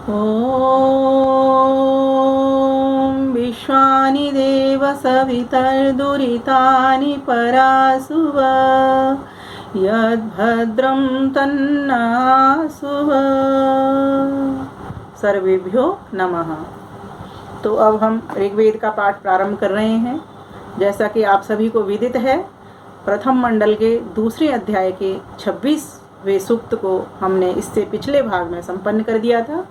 ॐ विश्वानि देव सवितर्दुरितानि परासुव यद्भद्रं तन्नासुव। सर्वेभ्यो नमः। तो अब हम ऋग्वेद का पाठ प्रारंभ कर रहे हैं। जैसा कि आप सभी को विदित है, प्रथम मंडल के दूसरे अध्याय के 26वें सूक्त को हमने इससे पिछले भाग में संपन्न कर दिया था।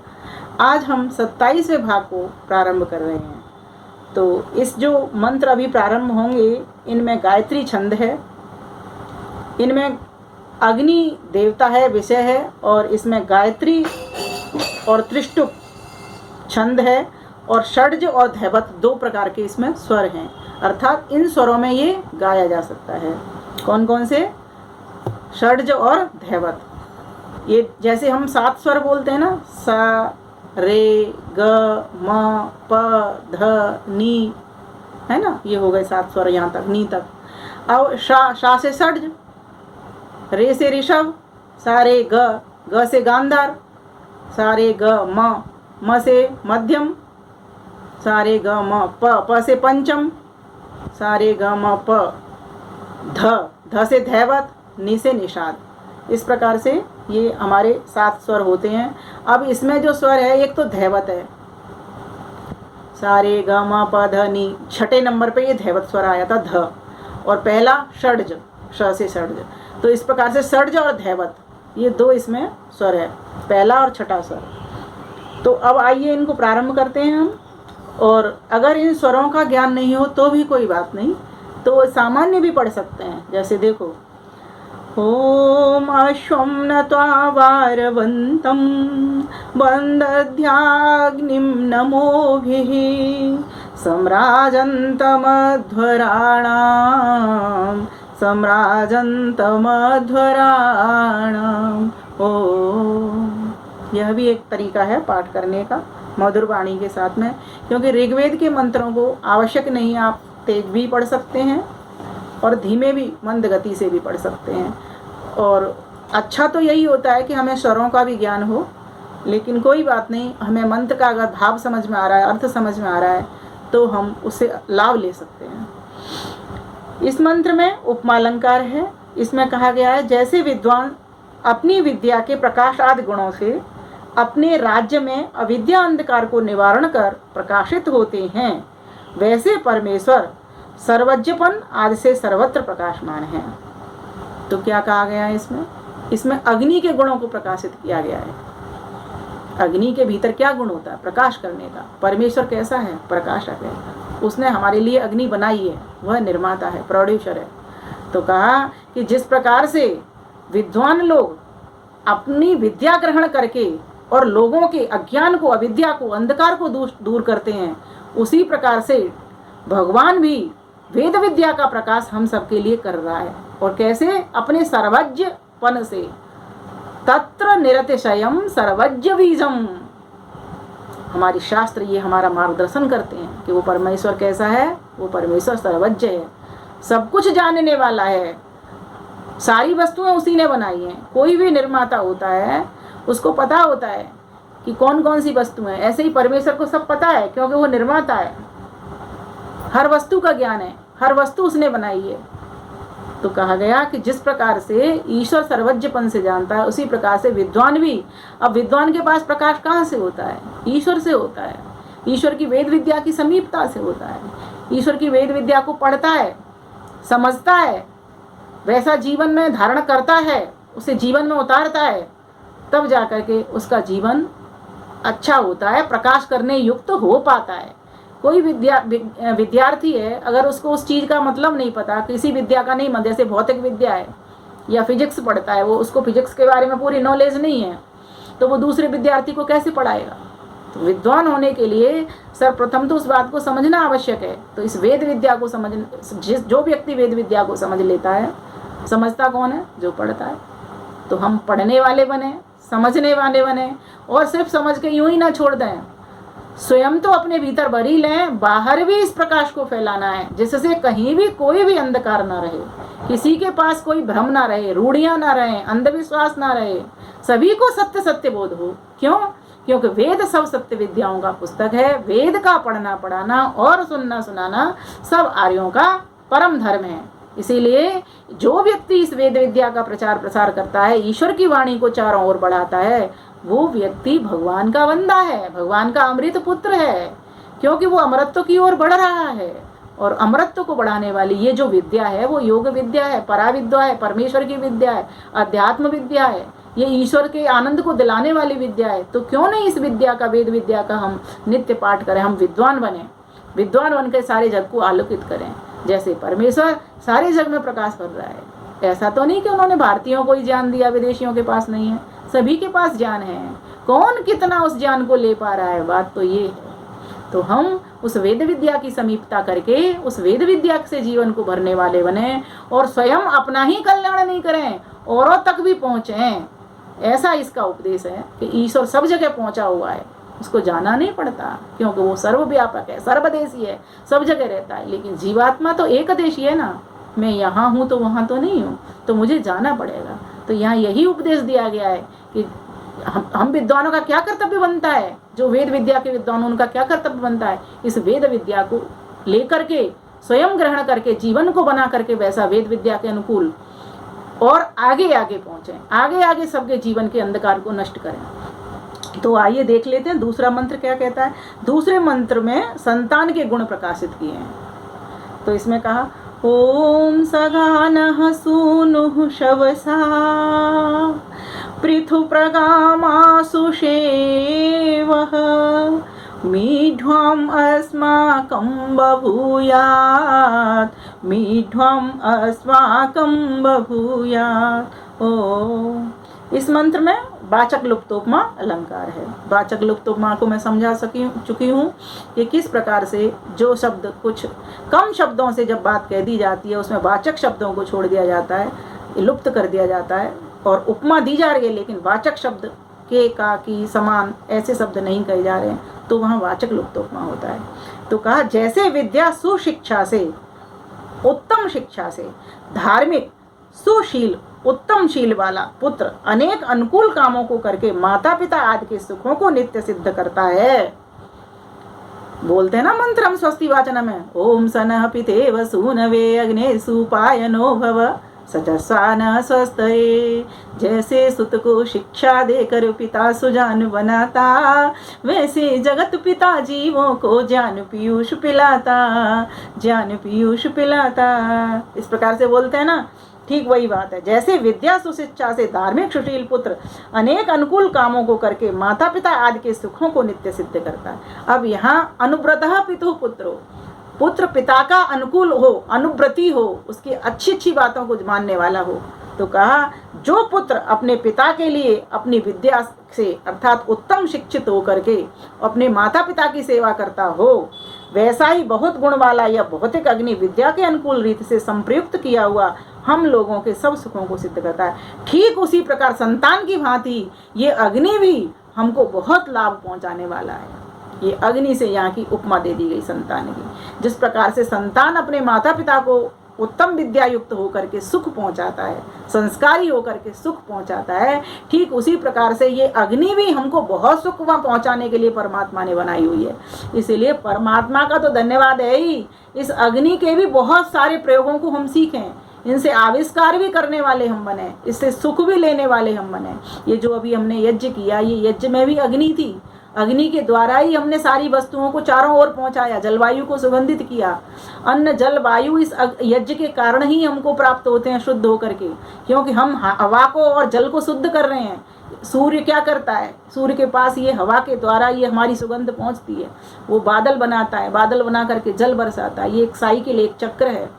आज हम 27वें भाग को प्रारंभ कर रहे हैं। तो इस जो मंत्र अभी प्रारंभ होंगे, इनमें गायत्री छंद है, इनमें अग्नि देवता है, विषय है, और इसमें गायत्री और त्रिष्टुप छंद है, और षड्ज और धैवत दो प्रकार के इसमें स्वर हैं। अर्थात इन स्वरों में ये गाया जा सकता है। कौन कौन से? षड्ज और धैवत। ये जैसे हम 7 स्वर बोलते हैं ना, सा रे ग म प ध नी, है ना, ये हो गए 7 स्वर यहाँ तक, नी तक। अब शा से षड्ज, रे से ऋषभ, सा रे ग से गांधार, सा रे ग म से मध्यम, सा रे ग म प से पंचम, सा रे ग म प, ध से धैवत, नी से निषाद। इस प्रकार से ये हमारे 7 स्वर होते हैं। अब इसमें जो स्वर है, एक तो धैवत है, सा रे ग म प ध नी, छठे नंबर पे ये धैवत स्वर आया था, ध, और पहला षड्ज, श से षड्ज। तो इस प्रकार से षड्ज और धैवत ये दो इसमें स्वर है, पहला और छठा स्वर। तो अब आइए इनको प्रारंभ करते हैं हम। और अगर इन स्वरों का ज्ञान नहीं हो तो भी कोई बात नहीं, तो सामान्य भी पढ़ सकते हैं। जैसे देखो, ॐ अश्वं नत्वा वारवन्तं वन्दध्याग्निं नमोभिः सम्राजन्तमध्वराणाम्। यह भी एक तरीका है पाठ करने का, मधुर वाणी के साथ में, क्योंकि ऋग्वेद के मंत्रों को आवश्यक नहीं, आप तेज भी पढ़ सकते हैं और धीमे भी, मंद गति से भी पढ़ सकते हैं। और अच्छा तो यही होता है कि हमें स्वरों का भी ज्ञान हो, लेकिन कोई बात नहीं, हमें मंत्र का अगर भाव समझ में आ रहा है, अर्थ समझ में आ रहा है, तो हम उससे लाभ ले सकते हैं। इस मंत्र में उपमालंकार है। इसमें कहा गया है, जैसे विद्वान अपनी विद्या के प्रकाश आदि गुणों से अपने राज्य में अविद्या अंधकार को निवारण कर प्रकाशित होते हैं, वैसे परमेश्वर सर्वज्ञपन आदि से सर्वत्र प्रकाशमान है। तो क्या कहा गया है इसमें अग्नि के गुणों को प्रकाशित किया गया है। अग्नि के भीतर क्या गुण होता है? प्रकाश करने का। परमेश्वर कैसा है? प्रकाशक है। उसने हमारे लिए अग्नि बनाई है, वह निर्माता है, प्रोड्यूसर है। तो कहा कि जिस प्रकार से विद्वान लोग अपनी विद्या ग्रहण करके और लोगों के अज्ञान को, अविद्या को, अंधकार को दूर करते हैं, उसी प्रकार से भगवान भी वेद विद्या का प्रकाश हम सबके लिए कर रहा है। और कैसे? अपने सर्वज्ञपन से। तत्र निरतिशयम सर्वज्ञ बीजम। हमारी शास्त्र ये हमारा मार्गदर्शन करते हैं कि वो परमेश्वर कैसा है? वो परमेश्वर सर्वज्ञ है, सब कुछ जानने वाला है। सारी वस्तुएं उसी ने बनाई हैं। कोई भी निर्माता होता है, उसको पता होता है कि कौन कौन सी वस्तुएं। ऐसे ही परमेश्वर को सब पता है, क्योंकि वो निर्माता है। हर वस्तु का ज्ञान है, हर वस्तु उसने बनाई है। तो कहा गया कि जिस प्रकार से ईश्वर सर्वज्ञपन से जानता है, उसी प्रकार से विद्वान भी। अब विद्वान के पास प्रकाश कहाँ से होता है? ईश्वर से होता है। ईश्वर की वेद विद्या की समीपता से होता है। ईश्वर की वेद विद्या को पढ़ता है, समझता है, वैसा जीवन में धारण करता है, उसे जीवन में उतारता है, तब जाकर के उसका जीवन अच्छा होता है, प्रकाश करने युक्त हो पाता है। कोई विद्यार्थी है, अगर उसको उस चीज़ का मतलब नहीं पता, किसी विद्या का नहीं, जैसे भौतिक विद्या है या फिजिक्स पढ़ता है, वो उसको फिजिक्स के बारे में पूरी नॉलेज नहीं है, तो वो दूसरे विद्यार्थी को कैसे पढ़ाएगा? तो विद्वान होने के लिए सर्वप्रथम तो उस बात को समझना आवश्यक है। तो इस वेद विद्या को जो व्यक्ति वेद विद्या को समझ लेता है, समझता कौन है? जो पढ़ता है। तो हम पढ़ने वाले बने, समझने वाले बने, और सिर्फ समझ के यूं ही ना छोड़ दें, स्वयं तो अपने भीतर भरी लें, बाहर भी इस प्रकाश को फैलाना है, जिससे कहीं भी कोई भी अंधकार ना रहे, किसी के पास कोई भ्रम ना रहे, रूढ़ियां ना रहे, अंधविश्वास ना रहे, सभी को सत्य सत्य बोध हो। क्यों? क्योंकि वेद सब सत्य विद्याओं का पुस्तक है। वेद का पढ़ना पढ़ाना और सुनना सुनाना सब आर्यों का परम धर्म है। इसीलिए जो व्यक्ति इस वेद विद्या का प्रचार प्रसार करता है, ईश्वर की वाणी को चारों ओर बढ़ाता है, वो व्यक्ति भगवान का बंदा है, भगवान का अमृत पुत्र है, क्योंकि वो अमरत्व की ओर बढ़ रहा है। और अमरत्व को बढ़ाने वाली ये जो विद्या है वो योग विद्या है, पराविद्या है, परमेश्वर की विद्या है, अध्यात्म विद्या है, ये ईश्वर के आनंद को दिलाने वाली विद्या है। तो क्यों नहीं इस विद्या का, वेद विद्या का हम नित्य पाठ करें, हम विद्वान बने, विद्वान बनकर सारे जग को आलोकित करें। जैसे परमेश्वर सारे जग में प्रकाश कर रहा है, ऐसा तो नहीं कि उन्होंने भारतीयों को ही ज्ञान दिया, विदेशियों के पास नहीं है, सभी के पास ज्ञान है। कौन कितना उस ज्ञान को ले पा रहा है, बात तो ये है। तो हम उस वेद विद्या की समीपता करके उस वेद विद्या से जीवन को भरने वाले बने और स्वयं अपना ही कल्याण नहीं करें, औरों तक भी पहुँचें। ऐसा इसका उपदेश है कि ईश्वर सब जगह पहुँचा हुआ है, उसको जाना नहीं पड़ता, क्योंकि वो सर्वव्यापक है, सर्वदेशी है, सब जगह रहता है। लेकिन जीवात्मा तो एक देशी है ना, मैं यहाँ हूँ तो वहाँ तो नहीं हूँ, तो मुझे जाना पड़ेगा। तो यहाँ यही उपदेश दिया गया है कि हम विद्वानों का क्या कर्तव्य बनता है, जो वेद विद्या के विद्वान उनका क्या कर्तव्य बनता है, इस वेद विद्या को लेकर के स्वयं ग्रहण करके जीवन को बना करके वैसा वेद विद्या के अनुकूल और आगे आगे पहुँचें, आगे आगे सबके जीवन के अंधकार को नष्ट करें। तो आइए देख लेते हैं दूसरा मंत्र क्या कहता है। दूसरे मंत्र में संतान के गुण प्रकाशित किए हैं। तो इसमें कहा ओम सगानः सूनुः शवसा पृथु प्रगामासु शेवः मीढ्वम् अस्माकं बभूयात् मीढ्वम् अस्माकं बभूयात्। ओ इस मंत्र में वाचक लुप्तोपमा अलंकार है। वाचक लुप्तोपमा को मैं समझा चुकी हूँ कि किस प्रकार से जो शब्द कुछ कम शब्दों से जब बात कह दी जाती है उसमें वाचक शब्दों को छोड़ दिया जाता है, लुप्त कर दिया जाता है और उपमा दी जा रही है, लेकिन वाचक शब्द के, का, की, समान ऐसे शब्द नहीं कहे जा रहे हैं, तो वहाँ वाचक लुप्तोपमा होता है। तो कहा जैसे विद्या सुशिक्षा से, उत्तम शिक्षा से, धार्मिक सुशील उत्तम शील वाला पुत्र अनेक अनुकूल कामों को करके माता पिता आदि के सुखों को नित्य सिद्ध करता है। बोलते हैं ना मंत्र हम स्वस्ति वाचन में, ओम सनः पितेव सूनवे अग्ने सुपायनो भव सजस्वान स्वस्थये। जैसे सुत को शिक्षा देकर पिता सुजान बनाता, वैसे जगत पिता जीवों को ज्ञान पीयूष पिलाता, ज्ञान पीयूष पिलाता। इस प्रकार से बोलते हैं ना, ठीक वही बात है। जैसे विद्या सुशिक्षा से धार्मिक सुशील पुत्र अनेक अनुकूल कामों को करके माता पिता आदि के सुखों को नित्य सिद्ध करता है। अब यहाँ अनुव्रतः पितुः पुत्रो, पुत्र पिता का अनुकूल हो, अनुव्रती हो, उसकी अच्छी अच्छी बातों को मानने वाला हो। तो कहा जो पुत्र अपने पिता के लिए अपनी विद्या से अर्थात उत्तम शिक्षित हो करके अपने माता पिता की सेवा करता हो, वैसा ही बहुत गुण वाला या भौतिक अग्नि विद्या के अनुकूल रीति से संप्रयुक्त किया हुआ हम लोगों के सब सुखों को सिद्ध करता है। ठीक उसी प्रकार संतान की भांति ये अग्नि भी हमको बहुत लाभ पहुंचाने वाला है। ये अग्नि से यहाँ की उपमा दे दी गई संतान की। जिस प्रकार से संतान अपने माता पिता को उत्तम विद्या युक्त होकर के सुख पहुंचाता है, संस्कारी होकर के सुख पहुंचाता है, ठीक उसी प्रकार से ये अग्नि भी हमको बहुत सुख पहुंचाने के लिए परमात्मा ने बनाई हुई है। इसीलिए परमात्मा का तो धन्यवाद है ही, इस अग्नि के भी बहुत सारे प्रयोगों को हम सीखें, इनसे आविष्कार भी करने वाले हम बने, इससे सुख भी लेने वाले हम बने। ये जो अभी हमने यज्ञ किया, ये यज्ञ में भी अग्नि थी, अग्नि के द्वारा ही हमने सारी वस्तुओं को चारों ओर पहुंचाया, जलवायु को सुगंधित किया। अन्न जल वायु इस यज्ञ के कारण ही हमको प्राप्त होते हैं शुद्ध होकर के, क्योंकि हम हवा को और जल को शुद्ध कर रहे हैं। सूर्य क्या करता है, सूर्य के पास ये हवा के द्वारा ये हमारी सुगंध पहुंचती है, वो बादल बनाता है, बादल बना करके जल बरसाता है। ये एक साइकिल, एक चक्र है।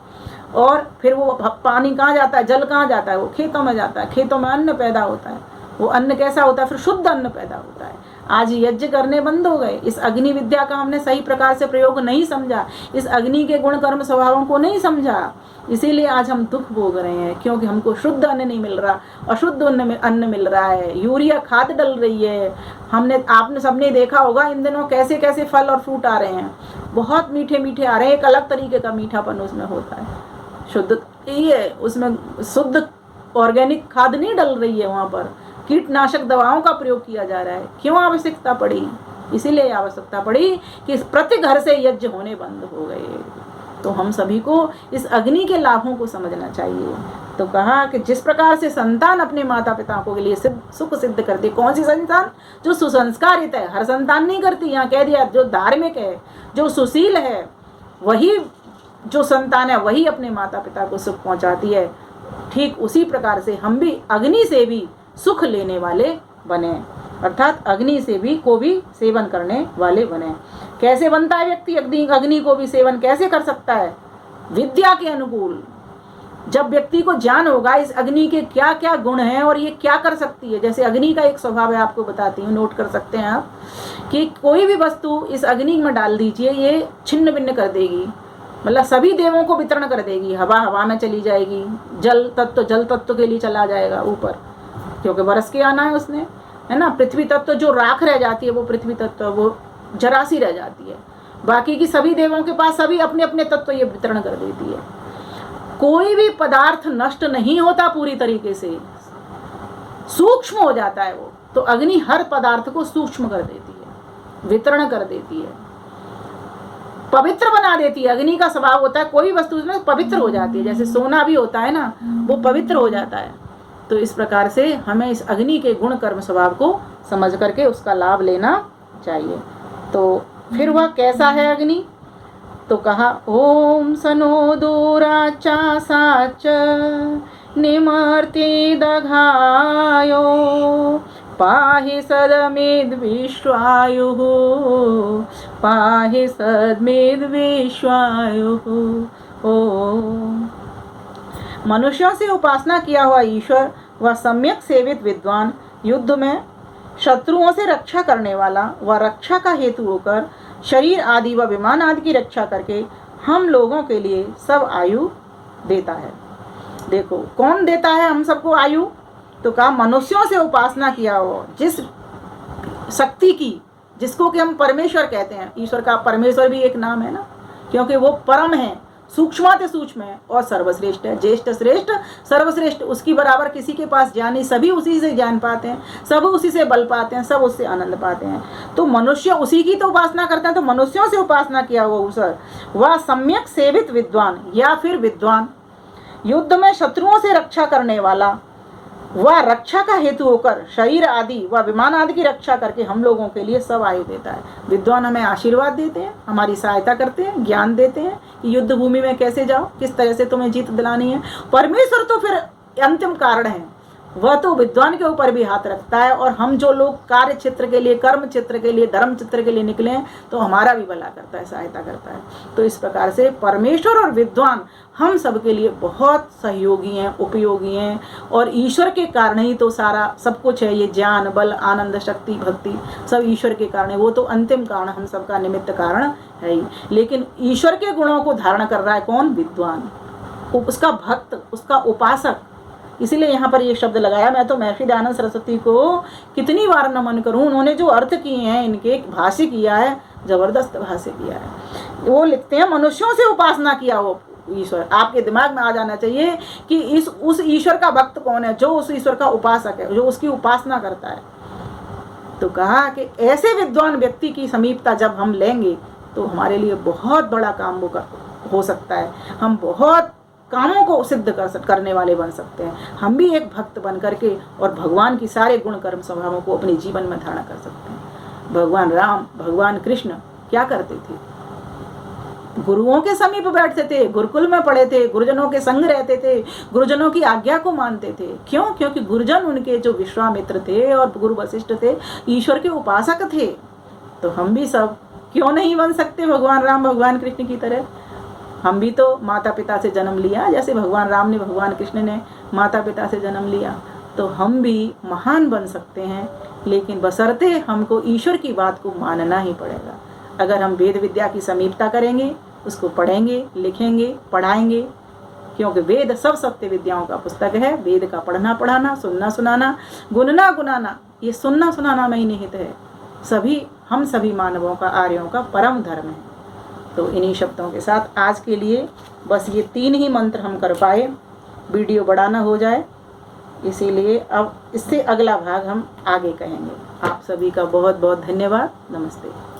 और फिर वो पानी कहाँ जाता है, जल कहाँ जाता है, वो खेतों में जाता है, खेतों में अन्न पैदा होता है। वो अन्न कैसा होता है, फिर शुद्ध अन्न पैदा होता है। आज यज्ञ करने बंद हो गए, इस अग्नि विद्या का हमने सही प्रकार से प्रयोग नहीं समझा, इस अग्नि के गुण कर्म स्वभावों को नहीं समझा, इसीलिए आज हम दुख भोग रहे हैं। क्योंकि हमको शुद्ध अन्न नहीं मिल रहा, अशुद्ध अन्न मिल रहा है, यूरिया खाद डल रही है। आपने सबने देखा होगा इन दिनों कैसे कैसे फल और फ्रूट आ रहे हैं, बहुत मीठे मीठे आ रहे हैं, एक अलग तरीके का मीठापन उसमें होता है। शुद्ध ये उसमें शुद्ध ऑर्गेनिक खाद नहीं डल रही है वहाँ पर, कीटनाशक दवाओं का प्रयोग किया जा रहा है। क्यों आवश्यकता पड़ी? इसीलिए आवश्यकता पड़ी कि प्रति घर से यज्ञ होने बंद हो गए। तो हम सभी को इस अग्नि के लाभों को समझना चाहिए। तो कहा कि जिस प्रकार से संतान अपने माता पिता को के लिए सुख सिद्ध करती, कौन सी संतान? जो सुसंस्कारित है। हर संतान नहीं करती, यहाँ कह दिया जो धार्मिक है, जो सुशील है, वही जो संतान है वही अपने माता पिता को सुख पहुंचाती है। ठीक उसी प्रकार से हम भी अग्नि से भी सुख लेने वाले बने, अर्थात अग्नि से भी को भी सेवन करने वाले बने। कैसे बनता है व्यक्ति अग्नि को भी सेवन कैसे कर सकता है? विद्या के अनुकूल। जब व्यक्ति को ज्ञान होगा इस अग्नि के क्या क्या गुण हैं और ये क्या कर सकती है। जैसे अग्नि का एक स्वभाव है, आपको बताती हूँ, नोट कर सकते हैं आप, कि कोई भी वस्तु इस अग्नि में डाल दीजिए, ये छिन्न भिन्न कर देगी, मतलब सभी देवों को वितरण कर देगी। हवा हवा में चली जाएगी, जल तत्व के लिए चला जाएगा ऊपर, क्योंकि बरस के आना है उसने, है ना। पृथ्वी तत्व जो राख रह जाती है वो पृथ्वी तत्व वो जरासी रह जाती है। बाकी की सभी देवों के पास सभी अपने अपने तत्व ये वितरण कर देती है। कोई भी पदार्थ नष्ट नहीं होता पूरी तरीके से, सूक्ष्म हो जाता है वो। तो अग्नि हर पदार्थ को सूक्ष्म कर देती है, वितरण कर देती है, पवित्र बना देती है। अग्नि का स्वभाव होता है कोई वस्तु उसमें पवित्र हो जाती है, जैसे सोना भी होता है ना, वो पवित्र हो जाता है। तो इस प्रकार से हमें इस अग्नि के गुण कर्म स्वभाव को समझ करके उसका लाभ लेना चाहिए। तो फिर वह कैसा है अग्नि? तो कहा ओम सनो दूराचा साच निमर्ते दघायो पाहि सदमेद विश्वायु पाहि सदमेद विश्वायु। ओम। मनुष्यों से उपासना किया हुआ ईश्वर व सम्यक सेवित विद्वान, युद्ध में शत्रुओं से रक्षा करने वाला व रक्षा का हेतु होकर शरीर आदि व विमान आदि की रक्षा करके हम लोगों के लिए सब आयु देता है। देखो कौन देता है हम सबको आयु? तो कहा मनुष्यों से उपासना किया हो जिस शक्ति की, जिसको कि हम परमेश्वर कहते हैं। ईश्वर का परमेश्वर भी एक नाम है ना, क्योंकि वो परम है, सूक्ष्माति सूक्ष्म है और सर्वश्रेष्ठ है। ज्येष्ठ श्रेष्ठ सर्वश्रेष्ठ, उसकी बराबर किसी के पास ज्ञान नहीं, सभी उसी से ज्ञान पाते हैं, सब उसी से बल पाते हैं, सब उससे आनंद पाते हैं। तो मनुष्य उसी की तो उपासना करते हैं। तो मनुष्यों से उपासना किया हुआ ईश्वर वह सम्यक सेवित विद्वान या फिर विद्वान, युद्ध में शत्रुओं से रक्षा करने वाला, वह रक्षा का हेतु होकर शरीर आदि व विमान आदि की रक्षा करके हम लोगों के लिए सब आयु देता है। विद्वान हमें आशीर्वाद देते हैं, हमारी सहायता करते हैं, ज्ञान देते हैं कि युद्ध भूमि में कैसे जाओ, किस तरह से तुम्हें जीत दिलानी है। परमेश्वर तो फिर अंतिम कारण है, वह तो विद्वान के ऊपर भी हाथ रखता है। और हम जो लोग कार्य क्षेत्र के लिए, कर्म क्षेत्र के लिए, धर्म क्षेत्र के लिए निकले हैं, तो हमारा भी भला करता है, सहायता करता है। तो इस प्रकार से परमेश्वर और विद्वान हम सब के लिए बहुत सहयोगी हैं, उपयोगी हैं। और ईश्वर के कारण ही तो सारा सब कुछ है, ये ज्ञान, बल, आनंद, शक्ति, भक्ति सब ईश्वर के कारण है। वो तो अंतिम कारण, हम सबका निमित्त कारण है ही। लेकिन ईश्वर के गुणों को धारण कर रहा है कौन? विद्वान, उसका भक्त, उसका उपासक। इसीलिए यहाँ पर ये शब्द लगाया। मैं तो महर्षि दयानंद सरस्वती को कितनी बार नमन करूँ, उन्होंने जो अर्थ किए हैं इनके, भाष्य किया है, जबरदस्त भाष्य किया है। वो लिखते हैं मनुष्यों से उपासना किया हो ईश्वर। आपके दिमाग में आ जाना चाहिए कि उस ईश्वर का भक्त कौन है, जो उस ईश्वर का उपासक है, जो उसकी उपासना करता है। तो कहा कि ऐसे विद्वान व्यक्ति की समीपता जब हम लेंगे तो हमारे लिए बहुत बड़ा काम हो सकता है। हम बहुत कामों को सिद्ध करने वाले बन सकते हैं। हम भी एक भक्त बन करके और भगवान की सारे गुण कर्म स्वभावों को अपने जीवन में धारण कर सकते हैं। भगवान राम, भगवान कृष्ण क्या करते थे? गुरुओं के समीप बैठते थे, गुरुकुल में पढ़े थे, गुरुजनों के संग रहते थे, गुरुजनों की आज्ञा को मानते थे। क्यों? क्योंकि गुरुजन उनके जो विश्वामित्र थे और गुरु वशिष्ठ थे, ईश्वर के उपासक थे। तो हम भी सब क्यों नहीं बन सकते भगवान राम, भगवान कृष्ण की तरह? हम भी तो माता पिता से जन्म लिया, जैसे भगवान राम ने, भगवान कृष्ण ने माता पिता से जन्म लिया। तो हम भी महान बन सकते हैं, लेकिन बशर्ते हमको ईश्वर की बात को मानना ही पड़ेगा। अगर हम वेद विद्या की समीपता करेंगे, उसको पढ़ेंगे, लिखेंगे, पढ़ाएंगे, क्योंकि वेद सब सत्य विद्याओं का पुस्तक है। वेद का पढ़ना पढ़ाना, सुनना सुनाना, गुनना गुनाना, ये सुनना सुनाना में ही निहित है। हम सभी मानवों का, आर्यों का परम धर्म है। तो इन्हीं शब्दों के साथ आज के लिए बस ये 3 ही मंत्र हम कर पाए। वीडियो बड़ा ना हो जाए, इसीलिए अब इससे अगला भाग हम आगे कहेंगे। आप सभी का बहुत बहुत धन्यवाद। नमस्ते।